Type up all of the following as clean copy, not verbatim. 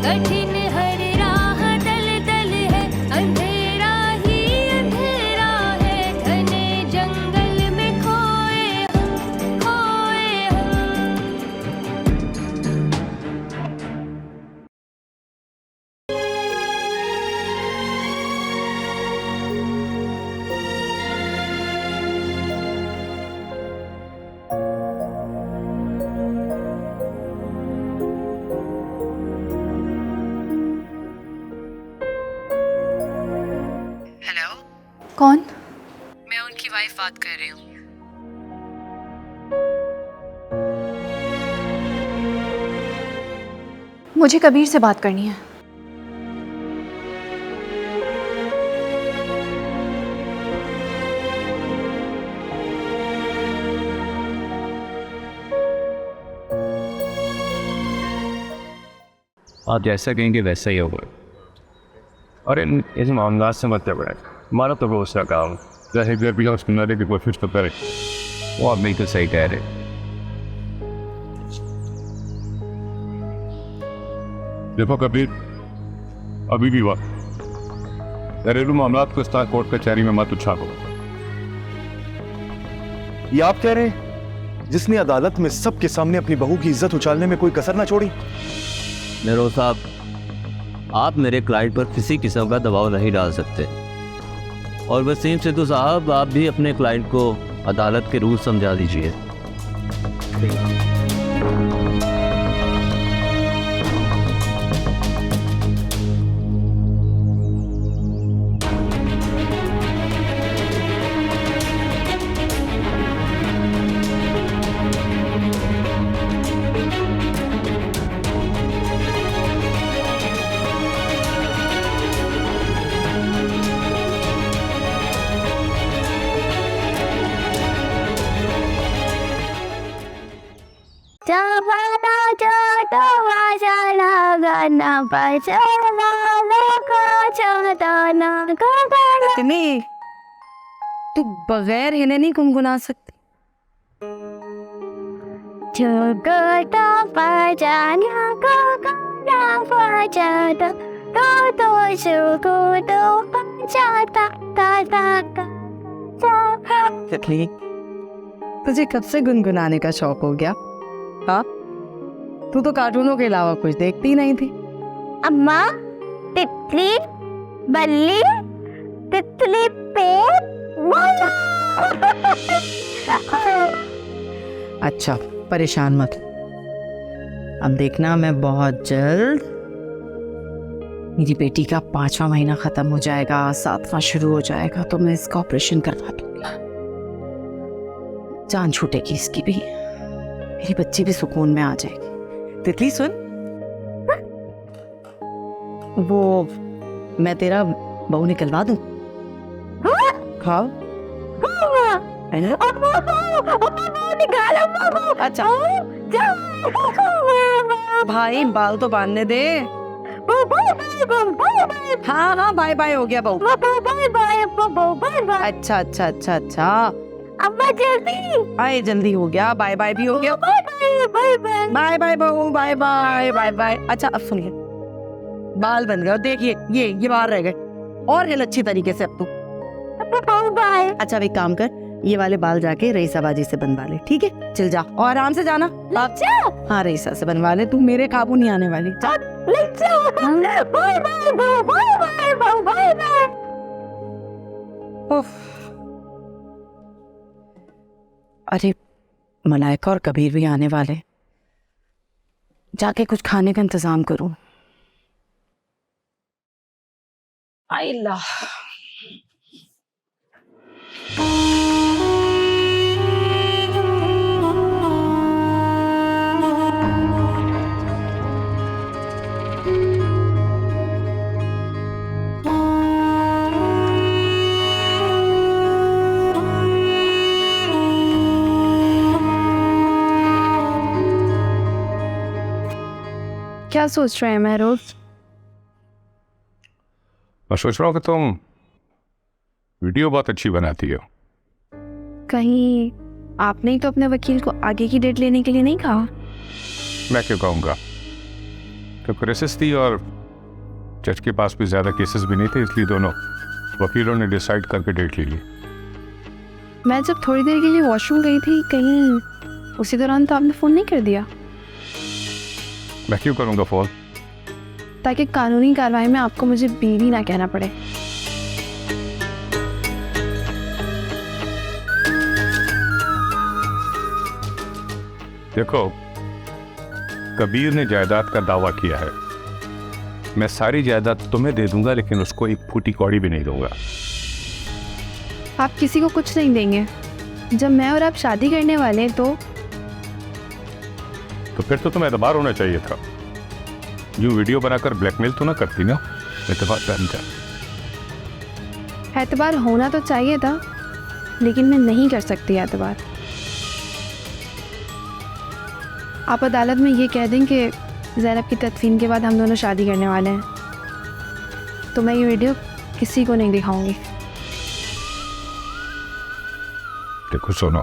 कठिन हर राह दल दल है, अंधेरा ही अंधेरा है, घने जंगल में खोए हम, खोए हम। हेलो, कौन? मैं उनकी वाइफ बात कर रही हूँ। मुझे कबीर से बात करनी है। आप जैसा कहेंगे वैसा ही होगा। और इस मामला से मत घबराएं, हमारा तो भरोसा काम चाहे घर भी सुनाने की कोशिश तो करें। वो आप बिल्कुल सही कह रहे। देखो कबीर, अभी भी वक्त घरेलू मामला को इस तरह कोर्ट कचहरी में मत उछालो। ये आप कह रहे हैं जिसने अदालत में सबके सामने अपनी बहू की इज्जत उछालने में कोई कसर ना छोड़ी? नेहरू साहब, आप मेरे क्लाइंट पर किसी किस्म का दबाव नहीं डाल सकते। और वसीम सिद्धू साहब, आप भी अपने क्लाइंट को अदालत के रूल समझा दीजिए। इतनी तू बगैर हिले नहीं गुनगुना सकती। तितली, तुझे कब से गुनगुनाने का शौक हो गया? हाँ, तू तो कार्टूनों के अलावा कुछ देखती नहीं थी। अम्मा, तितली, बल्ली, तितली पे अच्छा, परेशान मत। अब देखना, मैं बहुत जल्द मेरी बेटी का 5वां महीना खत्म हो जाएगा, 7वां शुरू हो जाएगा, तो मैं इसका ऑपरेशन करवा दूंगी। जान छूटेगी इसकी भी, मेरी बच्ची भी सुकून में आ जाएगी। तितली सुन, वो मैं तेरा बहू निकलवा दूं? खाओ। अच्छा भाई, बाल तो बांधने दे। हाँ हाँ, बाय बाय हो गया बहू। अच्छा अच्छा अच्छा अच्छा, अम्मा जल्दी आए, जल्दी हो गया, बाय बाय भी हो गया। बाय बाय बहू, बाय बाय बाय बाय। अच्छा अब सुनिए, बाल बन गए, देखिए ये बाहर रह गए, और हिल अच्छी तरीके से अब तू। बाय। अच्छा, अब एक काम कर, ये वाले बाल जाके रईसा बाजी से बनवा ले, ठीक है? चल जा, और आराम से जाना। हाँ, रईसा से बनवा ले, तू मेरे काबू नहीं आने वाली। अरे, मलाइका और कबीर भी आने वाले, जाके कुछ खाने का इंतजाम करूं। अल्लाह, क्या सोच रहे हैं महरोज? मैं सोच रहा हूँ कि तुम वीडियो बहुत अच्छी बनाती हो। कहीं आपने ही तो अपने वकील को आगे की डेट लेने के लिए नहीं कहा? मैं क्यों कहूँगा, तो क्राइसिस थी और जज के पास भी ज़्यादा केसेस भी नहीं थे, इसलिए दोनों वकीलों ने डिसाइड करके डेट ले ली। मैं जब थोड़ी देर के लिए वॉशरूम गई थी, कहीं उसी दौरान तो आपने फ़ोन नहीं कर दिया? मैं क्यों करूँगा फ़ोन? ताकि कानूनी कार्रवाई में आपको मुझे बीवी ना कहना पड़े। देखो, कबीर ने जायदाद का दावा किया है। मैं सारी जायदाद तुम्हें दे दूंगा, लेकिन उसको एक फूटी कौड़ी भी नहीं दूंगा। आप किसी को कुछ नहीं देंगे। जब मैं और आप शादी करने वाले हैं तो फिर तो तुम्हें एतबार होना चाहिए था। यूं वीडियो बनाकर ब्लैकमेल तो ना करती ना। एतबार करना चाहिए। एतबार होना तो चाहिए था, लेकिन मैं नहीं कर सकती एतबार। आप अदालत में ये कह दें कि ज़ैनब की तदफीन के बाद हम दोनों शादी करने वाले हैं, तो मैं ये वीडियो किसी को नहीं दिखाऊंगी। देखो सुनो,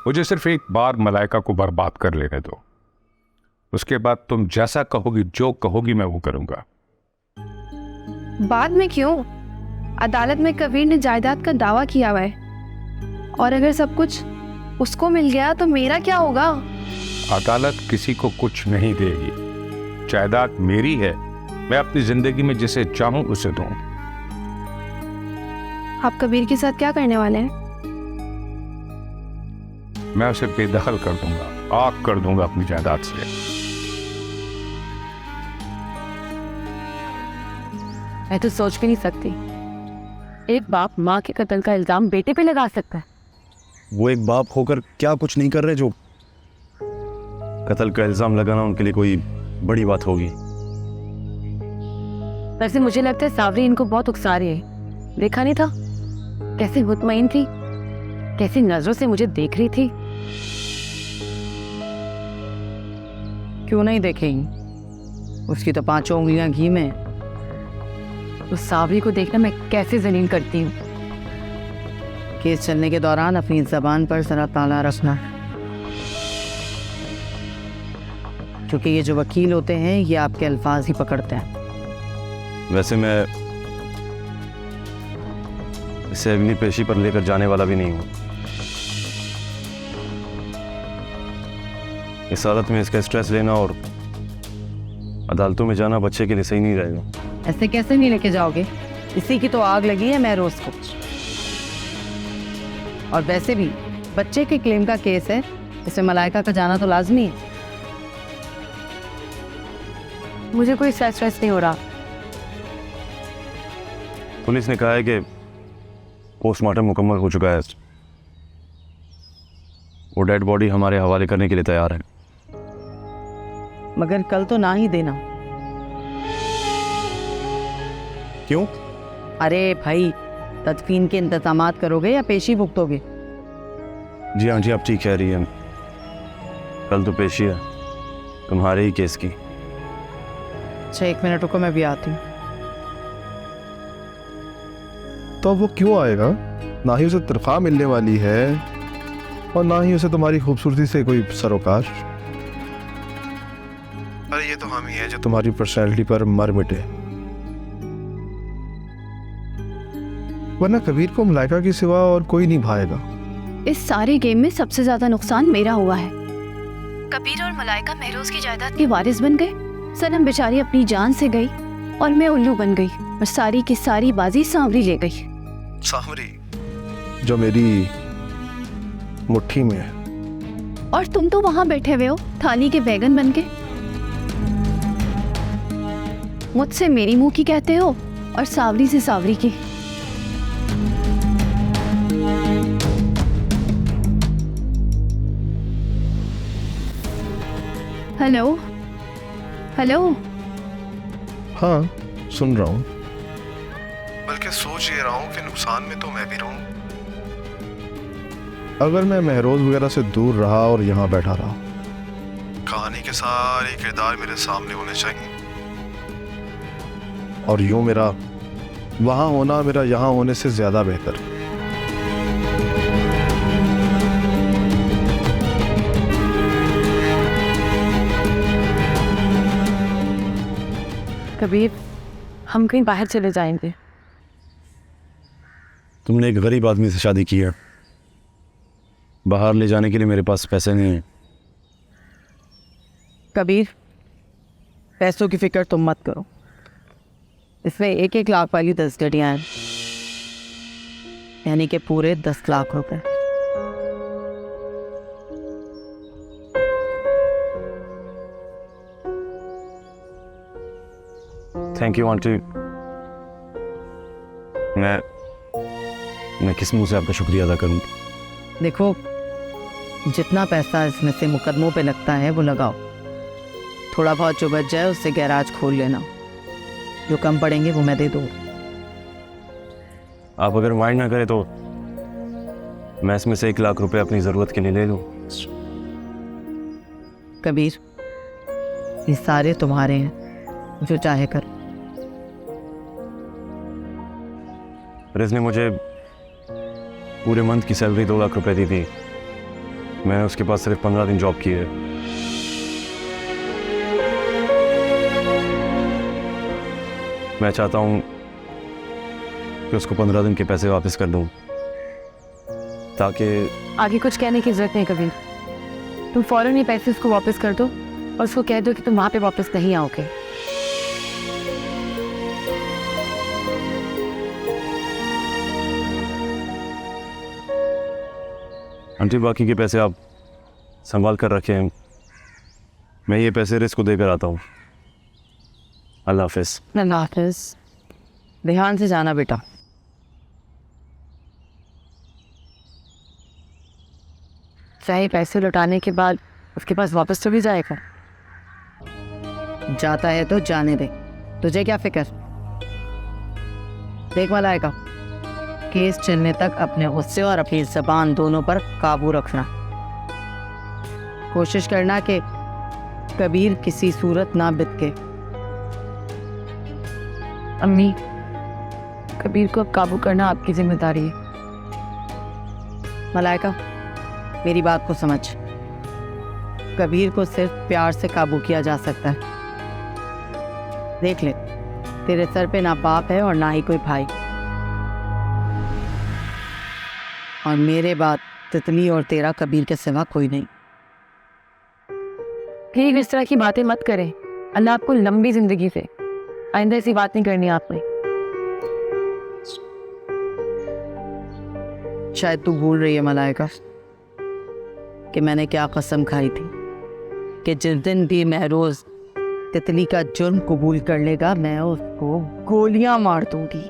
मुझे सिर्फ एक बार मलाइका को बर्बाद कर लेने दो। उसके बाद तुम जैसा कहोगी, जो कहोगी, मैं वो करूंगा। बाद में क्यों? अदालत में कबीर ने जायदाद का दावा किया हुआ है, और अगर सब कुछ उसको मिल गया तो मेरा क्या होगा? अदालत किसी को कुछ नहीं देगी। जायदाद मेरी है। मैं अपनी जिंदगी में जिसे चाहूं उसे दूं। आप कबीर के साथ क्या करने वाले हैं? मैं उसे बेदखल कर दूंगा, आग कर दूंगा अपनी जायदाद से। मैं तो सोच भी नहीं सकती, एक बाप माँ के कत्ल का इल्जाम बेटे पे लगा सकता है। वो एक बाप होकर क्या कुछ नहीं कर रहे जो कत्ल का इल्जाम लगाना उनके लिए कोई बड़ी बात होगी। वैसे मुझे लगता है सावरी इनको बहुत उकसा रही है। देखा नहीं था कैसे मुतमईन थी, कैसी नजरों से मुझे देख रही थी। क्यों नहीं देखेंगी? उसकी तो 5 उंगलियां घी में। उस सावरी को देखना मैं कैसे जलील करती हूँ। केस चलने के दौरान अपनी ज़बान पर ज़रा ताला रखना, क्योंकि ये जो वकील होते हैं ये आपके अल्फाज ही पकड़ते हैं। वैसे मैं इसे अगली पेशी पर लेकर जाने वाला भी नहीं हूं। इस हालत में इसका स्ट्रेस लेना और अदालतों में जाना बच्चे के लिए सही नहीं रहेगा। ऐसे कैसे नहीं लेके जाओगे? इसी की तो आग लगी है महरोज को। और वैसे भी बच्चे के क्लेम का केस है, इसमें मलाइका का जाना तो लाजमी है। मुझे कोई स्ट्रेस नहीं हो रहा। पुलिस ने कहा है कि पोस्टमार्टम मुकम्मल हो चुका है। वो डेड बॉडी हमारे हवाले करने के लिए तैयार है। मगर कल तो ना ही देना। क्यों? अरे भाई, तदफीन के इंतजामात करोगे या पेशी भुगतोगे? जी हाँ जी, आप ठीक कह रही हैं। कल तो पेशी है तुम्हारे ही केस की। अच्छा 1 मिनट रुको, मैं भी आती हूँ। तो वो क्यों आएगा? ना ही उसे तनख्वाह मिलने वाली है और ना ही उसे तुम्हारी खूबसूरती से कोई सरोकार। अरे ये तो हम ही हैं जो तुम्हारी पर्सनैलिटी पर मर मिटे। वरना कबीर को मलाइका के सिवा और कोई नहीं भाएगा। इस सारे गेम में सबसे ज्यादा नुकसान मेरा हुआ है। कबीर और मलाइका महरोज की जायदाद के वारिस बन गए। सनम बेचारी अपनी जान से गई और मैं उल्लू बन गई, और सारी की सारी बाजी सांवरी ले गई। सांवरी जो मेरी मुट्ठी में है। और तुम तो वहां बैठे हुए हो थाली के बैगन बन के। मुझसे मेरी मुंह की कहते हो और सावरी से सावरी की। Hello hello. हाँ सुन रहा हूँ, बल्कि सोच ये रहा हूँ कि नुकसान में तो मैं भी रहूं। अगर मैं महरोज वगैरह से दूर रहा और यहाँ बैठा रहा, कहानी के सारे किरदार मेरे सामने होने चाहिए, और यूं मेरा वहाँ होना मेरा यहाँ होने से ज्यादा बेहतर है। कबीर, हम कहीं बाहर चले जाएंगे। तुमने एक गरीब आदमी से शादी की है, बाहर ले जाने के लिए मेरे पास पैसे नहीं हैं। कबीर, पैसों की फिक्र तुम मत करो, इसमें 1-1 लाख वाली 10 गड्डियाँ हैं, यानी कि पूरे 10 लाख रुपए। Thank you aunty. मैं किस मुंह से आपका शुक्रिया अदा करूं? देखो, जितना पैसा इसमें से मुकदमों पे लगता है वो लगाओ, थोड़ा बहुत जो बच जाए उससे गैराज खोल लेना, जो कम पड़ेंगे वो मैं दे दूँ। आप अगर माइंड ना करें तो मैं इसमें से 1 लाख रुपए अपनी ज़रूरत के लिए ले लूँ। कबीर, ये सारे तुम्हारे हैं, जो चाहे कर। रिज ने मुझे पूरे मंथ की सैलरी 2 लाख रुपए दी थी, मैंने उसके पास सिर्फ 15 दिन जॉब की है। मैं चाहता हूँ कि उसको 15 दिन के पैसे वापस कर दूँ, ताकि आगे कुछ कहने की जरूरत नहीं कबीर, तुम फौरन ये पैसे उसको वापस कर दो और उसको कह दो कि तुम वहाँ पे वापस नहीं आओगे। आंटी, बाकी के पैसे आप संभाल कर रखे हैं, मैं ये पैसे रिस्क को देकर आता हूँ। अल्लाह हाफिज़। अल्लाह हाफिज़। ध्यान से जाना बेटा। चाहे पैसे लौटाने के बाद उसके पास वापस तो भी जाएगा। जाता है तो जाने दे, तुझे क्या फिक्र। देख वाला आएगा, केस चलने तक अपने गुस्से और अपनी ज़बान दोनों पर काबू रखना। कोशिश करना कि कबीर किसी सूरत ना बितके। अम्मी, कबीर को अब काबू करना आपकी जिम्मेदारी है। मलाइका, मेरी बात को समझ, कबीर को सिर्फ प्यार से काबू किया जा सकता है। देख ले, तेरे सर पे ना बाप है और ना ही कोई भाई, और मेरे बाद तितली और तेरा कबीर के सिवा कोई नहीं। ठीक, इस तरह की बातें मत करें। अल्लाह आपको लंबी जिंदगी दे। आइंदा ऐसी बात नहीं करनी आपने। शायद तू भूल रही है मलाइका कि मैंने क्या कसम खाई थी कि जिस दिन भी महरोज तितली का जुर्म कबूल कर लेगा मैं उसको गोलियां मार दूंगी,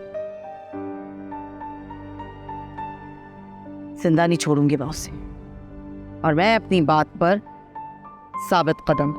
जिंदा नहीं छोड़ूंगी मैं उसे, और मैं अपनी बात पर साबित कदम।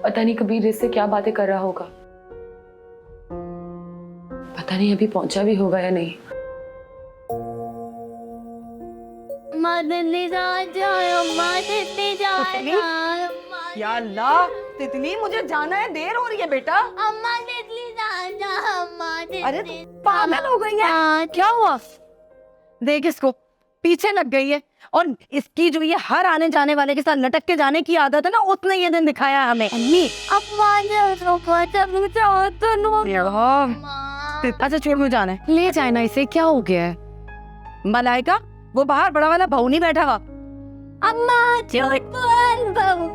पता नहीं कबीर इससे क्या बातें कर रहा होगा। पता नहीं अभी पहुंचा भी होगा या नहीं। या अल्लाह तितली, मुझे जाना है, देर हो रही है बेटा। अम्मा तितली दादा, अम्मा अरे तितली पागल हो गई है, क्या हुआ? देख इसको, पीछे लग गई है। और इसकी जो ये हर आने जाने वाले के साथ लटक के जाने की आदत है ना, उसने ये दिन दिखाया है हमें। अम्मी अम्मा अच्छा छोड़, मुझे जाना है। ले जाए ना इसे, क्या हो गया है? मलाइका, वो बाहर बड़ा वाला बहू नहीं बैठा हुआ? अम्मा चोटन बहू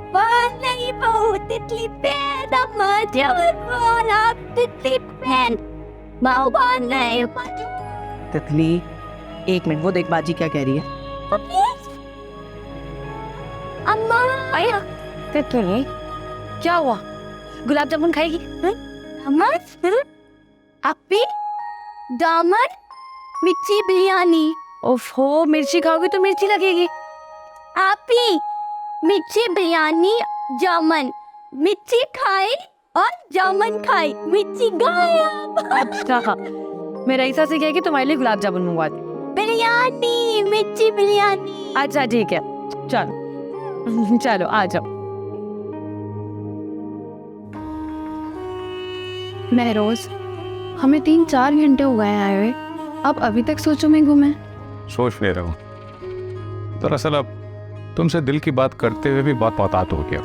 नहीं, बहू तितली पैन। अम्मा चोटन आप तितली पैन, बहू नहीं। तितली, एक मिनट, वो देख बाजी क्या कह रही है। अम्मा आया तितली, क्या हुआ? गुलाब जामुन खाएगी? अम्मा अपी दामन मिर्ची बिरयानी। ओफो, मिर्ची खाओगी तो मिर्ची लगेगी। आपी मिर्ची बिरयानी जामन, मिर्ची खाए और जामन खाए, मिर्ची गायब। अच्छा, मेरा ईसा से कह कि तुम्हारे लिए गुलाब जामुन मंगवा दी। बिरयानी, मिर्ची बिरयानी। अच्छा ठीक है, चलो चलो आ जाओ। महरोज, हमें 3-4 घंटे हो गए आए हुए, अब अभी तक सोचो में घूमे। सोच ले रहा हूँ। दरअसल अब तुमसे दिल की बात करते हुए भी बहुत बहुत हो गया।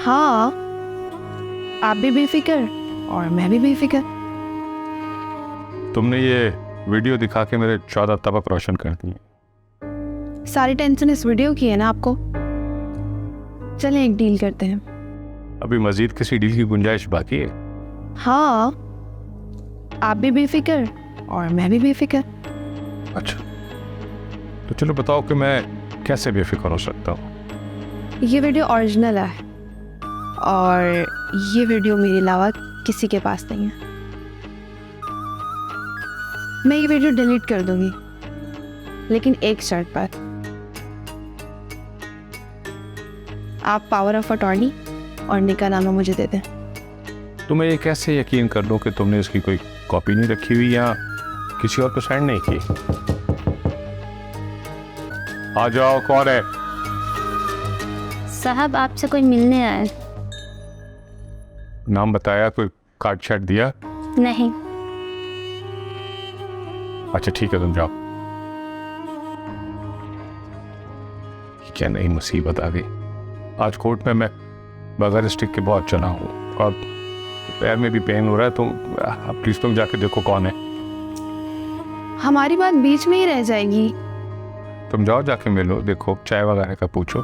हाँ, आप भी बेफिक्र और मैं भी बेफिक्र। तुमने ये वीडियो दिखा के मेरे 14 तबक रोशन कर दिए। सारी टेंशन इस वीडियो की है ना आपको? चलें एक डील करते हैं। अभी मजीद किसी डील की गुंजाइश बाकी है? हाँ, आप भी बेफिक्र और मैं भी बेफिक्र। अच्छा, तो चलो बताओ कि मैं कैसे बेफिक्र हो सकता हूँ। ये वीडियो ओरिजिनल है और ये वीडियो मेरे अलावा किसी के पास नहीं है। मैं ये वीडियो डिलीट कर दूंगी, लेकिन एक शर्त पर। आप पावर ऑफ अटॉर्नी और निकाहनामा मुझे दे दें। तो मैं ये कैसे यकीन कर लूँ कि तुमने इसकी कोई कॉपी नहीं रखी हुई या किसी और को सेंड नहीं की? आ जाओ, कौन है? साहब आपसे कोई मिलने आया। नाम बताया, कोई कार्ड शार्ट दिया? नहीं। अच्छा ठीक है, तुम जाओ। क्या नई मुसीबत आ गई। आज कोर्ट में मैं बगैर स्टिक के बहुत चला हूँ और पैर में भी पेन हो रहा है, तो प्लीज तुम जाके देखो कौन है। हमारी बात बीच में ही रह जाएगी। तुम जाओ, जाके मिलो, देखो, चाय वगैरह का पूछो।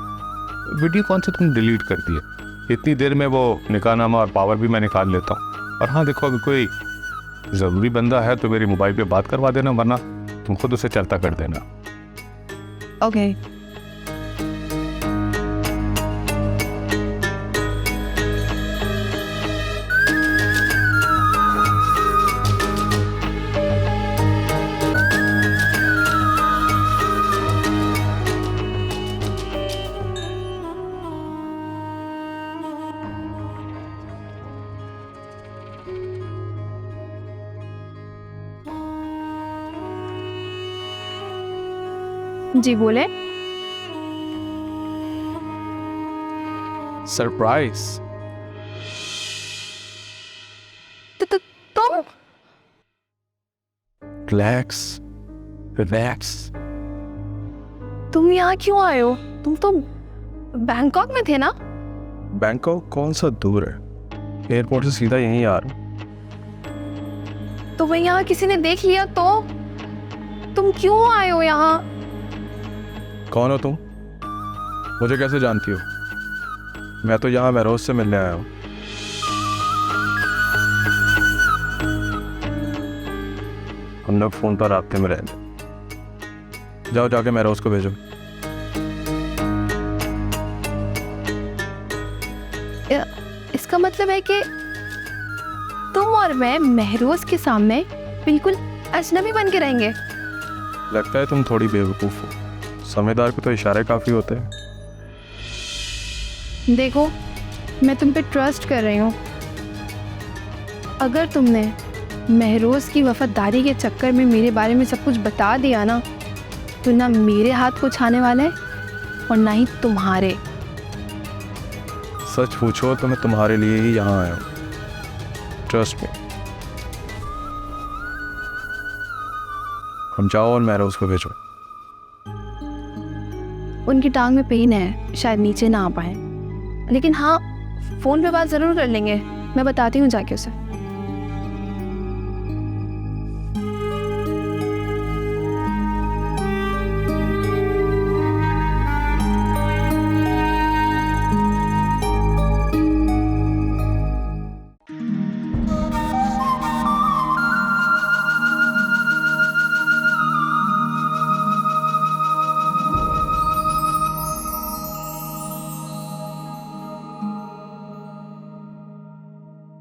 वीडियो कौन से तुम डिलीट कर दिए? इतनी देर में वो निकाहनामा और पावर भी मैं निकाल लेता हूँ। और हाँ देखो, अगर कोई ज़रूरी बंदा है तो मेरी मोबाइल पे बात करवा देना, वरना तुम खुद उसे चलता कर देना। ओके। जी बोले। सरप्राइज। तुम रिलैक्स रिलैक्स। तुम यहाँ क्यों आए हो? तुम तो बैंकॉक में थे ना? बैंकॉक कौन सा दूर है, एयरपोर्ट से सीधा यहीं आ रहा हूँ। तो वही यहाँ किसी ने देख लिया तो? तुम क्यों आए हो यहाँ? कौन हो तुम? मुझे कैसे जानती हो? मैं तो यहाँ महरोज से मिलने आया हूँ। हम लोग फ़ोन पर राब्ते में रहते। जाओ, जाके महरोज को भेजो। इसका मतलब है कि तुम और मैं महरोज के सामने बिल्कुल अजनबी बन के रहेंगे। लगता है तुम थोड़ी बेवकूफ़ हो। समझदार को तो इशारे काफ़ी होते हैं। देखो, मैं तुम पे ट्रस्ट कर रही हूँ। अगर तुमने महरोज की वफादारी के चक्कर में मेरे बारे में सब कुछ बता दिया ना, तो ना मेरे हाथ को छाने वाला है और ना ही तुम्हारे। सच पूछो तो मैं तुम्हारे लिए ही यहाँ आया हूँ, ट्रस्ट मी। हम जाओ और मैरोज को भेजो। उनकी टांग में पेन है, शायद नीचे ना आ पाए, लेकिन हाँ फ़ोन पे बात ज़रूर कर लेंगे। मैं बताती हूँ जाके उसे।